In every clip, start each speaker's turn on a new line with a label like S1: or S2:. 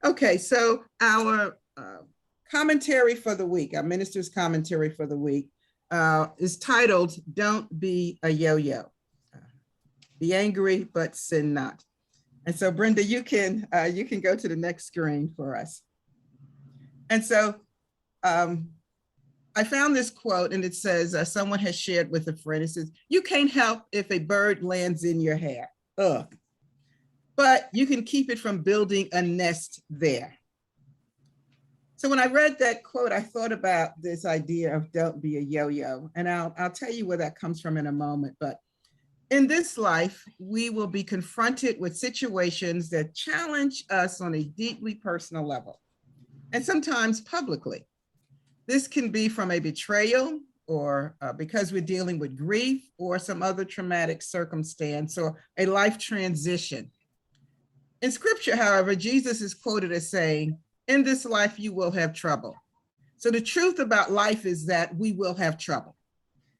S1: Okay, so our commentary for the week, our minister's commentary for the week is titled, Don't Be a Yo-Yo. Be angry, but sin not. And so Brenda, you can go to the next screen for us. And so I found this quote, and it says, someone has shared with a friend, it says, you can't help if a bird lands in your hair. Ugh. But you can keep it from building a nest there. So when I read that quote, I thought about this idea of don't be a yo-yo. And I'll tell you where that comes from in a moment. But in this life, we will be confronted with situations that challenge us on a deeply personal level, and sometimes publicly. This can be from a betrayal, or because we're dealing with grief or some other traumatic circumstance or a life transition. In scripture, however, Jesus is quoted as saying, in this life, you will have trouble. So the truth about life is that we will have trouble.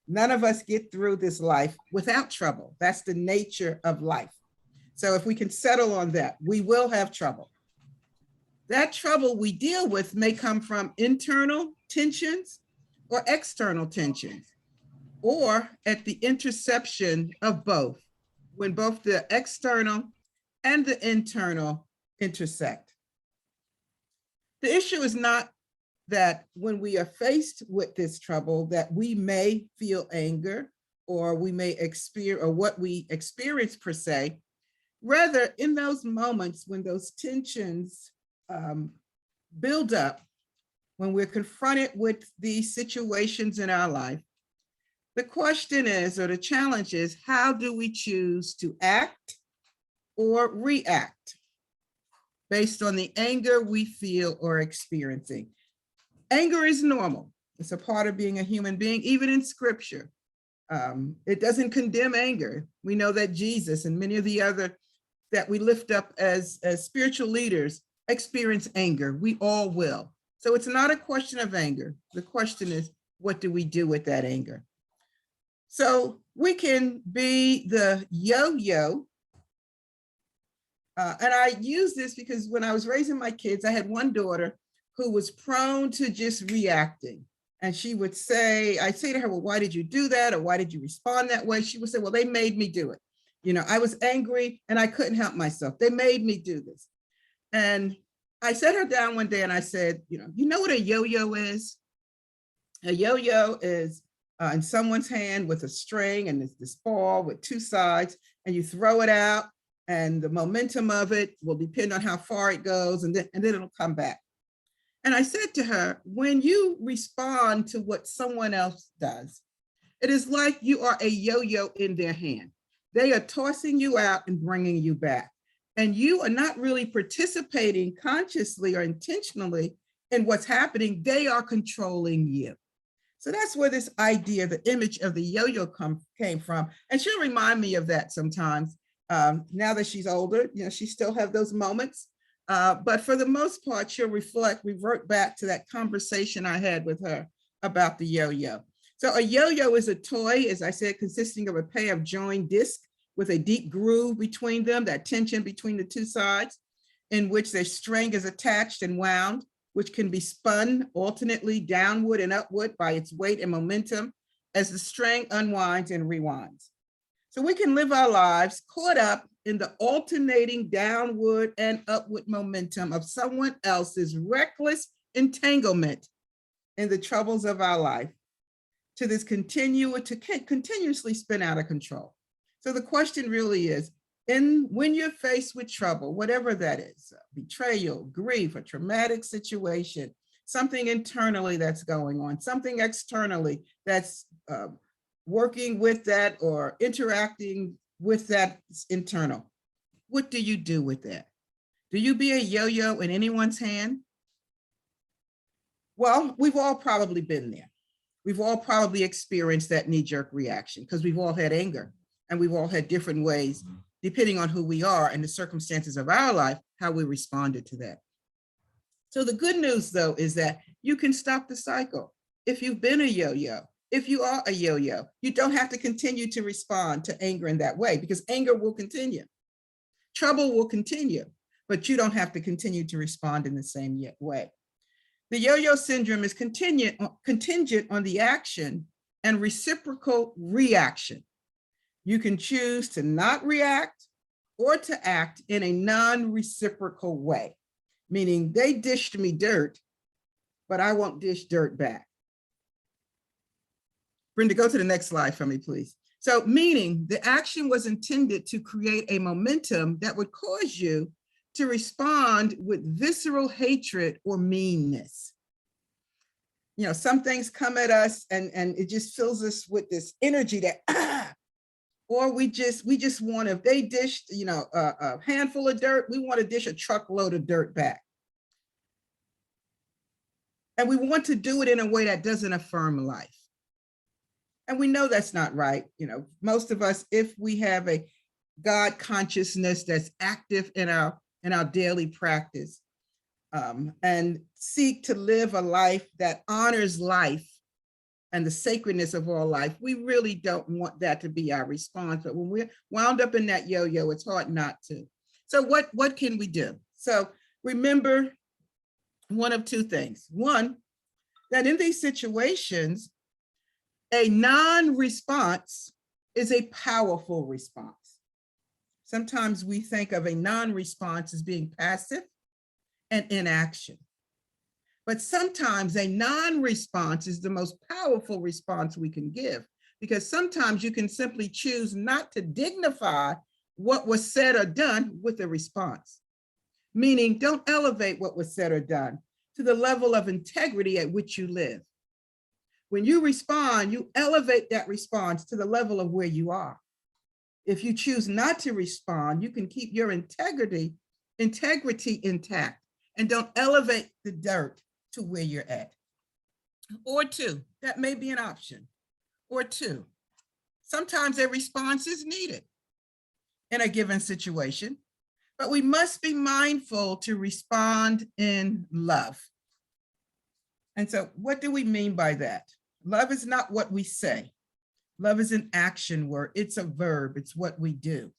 S1: None of us get through this life without trouble. That's the nature of life. So if we can settle on that, we will have trouble. That trouble we deal with may come from internal tensions or external tensions, or at the intersection of both, when both the external and the internal intersect. The issue is not that when we are faced with this trouble that we may feel anger or we may experience, or what we experience per se. Rather, in those moments when those tensions build up, when we're confronted with these situations in our life, the question is, or the challenge is, how do we choose to act or react based on the anger we feel or experiencing? Anger is normal. It's a part of being a human being, even in scripture. It doesn't condemn anger. We know that Jesus and many of the other that we lift up as spiritual leaders experience anger. We all will. So it's not a question of anger. The question is, what do we do with that anger? So we can be the yo-yo. And I use this because when I was raising my kids, I had one daughter who was prone to just reacting. And she would say, I'd say to her, well, why did you do that? Or why did you respond that way? She would say, well, they made me do it. You know, I was angry and I couldn't help myself. They made me do this. And I sat her down one day and I said, you know what a yo-yo is? A yo-yo is in someone's hand with a string, and it's this ball with two sides, and you throw it out, and the momentum of it will depend on how far it goes, and then it'll come back. And I said to her, when you respond to what someone else does, it is like you are a yo-yo in their hand. They are tossing you out and bringing you back. And you are not really participating consciously or intentionally in what's happening. They are controlling you. So that's where this idea, the image of the yo-yo came from. And she'll remind me of that sometimes. Now that she's older, she still have those moments. But for the most part, she'll revert back to that conversation I had with her about the yo-yo. So a yo-yo is a toy, as I said, consisting of a pair of joined discs with a deep groove between them, that tension between the two sides, in which the string is attached and wound, which can be spun alternately downward and upward by its weight and momentum as the string unwinds and rewinds. So we can live our lives caught up in the alternating downward and upward momentum of someone else's reckless entanglement in the troubles of our life, to continuously spin out of control. So the question really is, when you're faced with trouble, whatever that is, betrayal, grief, a traumatic situation, something internally that's going on, something externally that's working with that or interacting with that internal, what do you do with that? Do you be a yo-yo in anyone's hand? Well, we've all probably been there. We've all probably experienced that knee-jerk reaction because we've all had anger, and we've all had different ways, depending on who we are and the circumstances of our life, how we responded to that. So the good news, though, is that you can stop the cycle. If you've been a yo-yo, if you are a yo-yo, you don't have to continue to respond to anger in that way, because anger will continue. Trouble will continue. but you don't have to continue to respond in the same way. The yo-yo syndrome is contingent on the action and reciprocal reaction. You can choose to not react or to act in a non-reciprocal way, meaning they dished me dirt, but I won't dish dirt back. Brenda, go to the next slide for me, please. So meaning the action was intended to create a momentum that would cause you to respond with visceral hatred or meanness. You know, some things come at us and it just fills us with this energy that, or we just want, if they dished, you know, a handful of dirt, we want to dish a truckload of dirt back. And we want to do it in a way that doesn't affirm life. And we know that's not right. You know, most of us, if we have a God consciousness that's active in our daily practice, and seek to live a life that honors life and the sacredness of all life, we really don't want that to be our response. But when we're wound up in that yo-yo, it's hard not to. So what can we do? So remember one of two things. One, that in these situations, a non-response is a powerful response. Sometimes we think of a non-response as being passive and inaction. But sometimes a non-response is the most powerful response we can give, because sometimes you can simply choose not to dignify what was said or done with a response. Meaning, don't elevate what was said or done to the level of integrity at which you live. When you respond, you elevate that response to the level of where you are. If you choose not to respond, you can keep your integrity intact and don't elevate the dirt to where you're at. Or two, that may be an option. Or two, sometimes a response is needed in a given situation, but we must be mindful to respond in love. And so what do we mean by that? Love is not what we say. Love is an action word. It's a verb. It's what we do.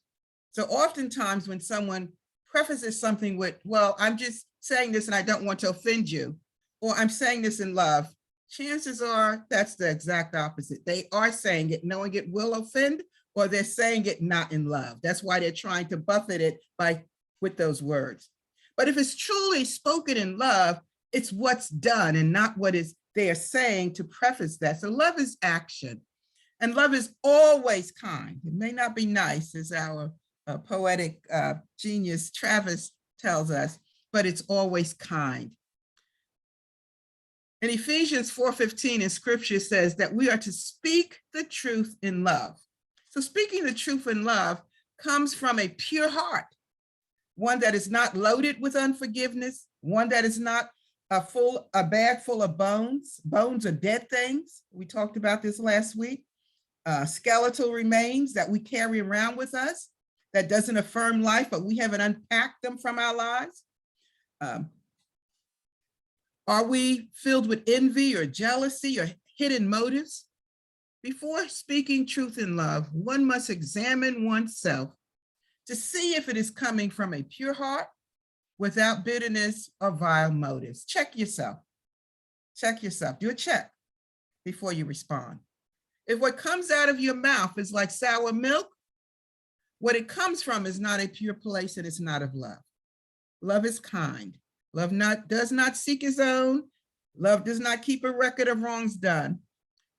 S1: So oftentimes when someone prefaces something with, well, I'm just saying this and I don't want to offend you, or I'm saying this in love, chances are that's the exact opposite. They are saying it knowing it will offend, or they're saying it not in love. That's why they're trying to buffet it with those words. But if it's truly spoken in love, it's what's done and not what is they are saying to preface that. So love is action, and love is always kind. It may not be nice, as our poetic genius Travis tells us, but it's always kind. In Ephesians 4:15 in scripture says that we are to speak the truth in love. So speaking the truth in love comes from a pure heart, one that is not loaded with unforgiveness, one that is not a bag full of bones. Bones are dead things. We talked about this last week. Skeletal remains that we carry around with us that doesn't affirm life, but we haven't unpacked them from our lives. Are we filled with envy or jealousy or hidden motives? Before speaking truth in love, one must examine oneself to see if it is coming from a pure heart without bitterness or vile motives. Check yourself. Check yourself. Do a check before you respond. If what comes out of your mouth is like sour milk, what it comes from is not a pure place and it's not of love. Love is kind. Love does not seek its own. Love does not keep a record of wrongs done.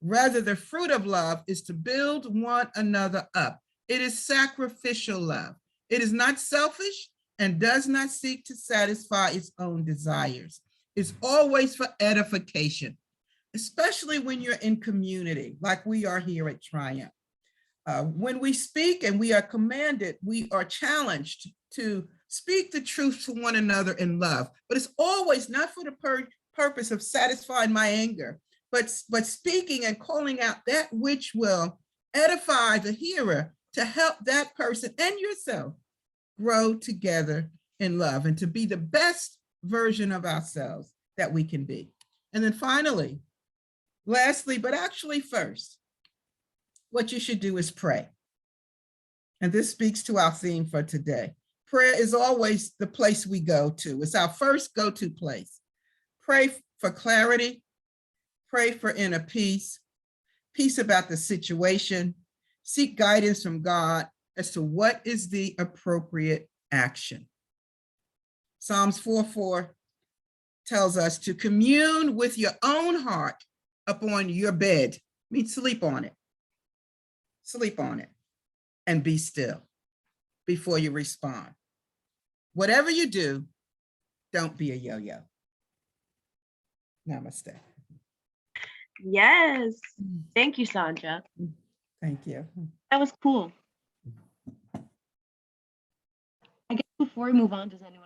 S1: Rather, the fruit of love is to build one another up. It is sacrificial love. It is not selfish and does not seek to satisfy its own desires. It's always for edification, especially when you're in community, like we are here at Triumph. When we speak and we are commanded, we are challenged to speak the truth to one another in love, but it's always not for the purpose of satisfying my anger, but speaking and calling out that which will edify the hearer to help that person and yourself grow together in love and to be the best version of ourselves that we can be. And then finally, lastly, but actually first, what you should do is pray. And this speaks to our theme for today. Prayer is always the place we go to. It's our first go-to place. Pray for clarity, pray for inner peace, peace about the situation, seek guidance from God as to what is the appropriate action. Psalms 4:4 tells us to commune with your own heart upon your bed. I mean, sleep on it. Sleep on it and be still before you respond. Whatever you do, don't be a yo-yo. Namaste.
S2: Yes. Thank you, Sandra.
S1: Thank you.
S2: That was cool. I guess before we move on, does anyone